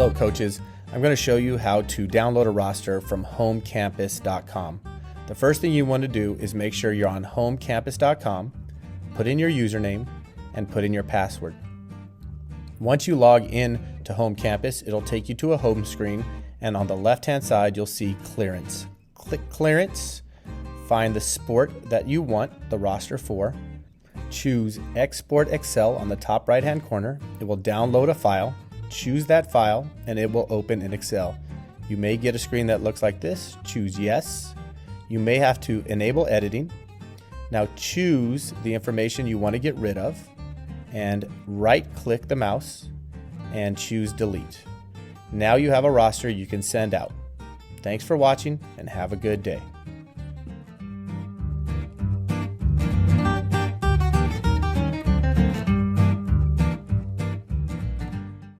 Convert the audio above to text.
Hello coaches, I'm going to show you how to download a roster from homecampus.com. The first thing you want to do is make sure you're on homecampus.com, put in your username, and put in your password. Once you log in to Home Campus, it'll take you to a home screen, and on the left-hand side, you'll see Clearance. Click Clearance, find the sport that you want the roster for, choose Export Excel on the top right-hand corner. It will download a file, choose that file, and it will open in Excel. You may get a screen that looks like this. Choose Yes. You may have to enable editing. Now choose the information you want to get rid of, and right-click the mouse and choose Delete. Now you have a roster you can send out. Thanks for watching and have a good day.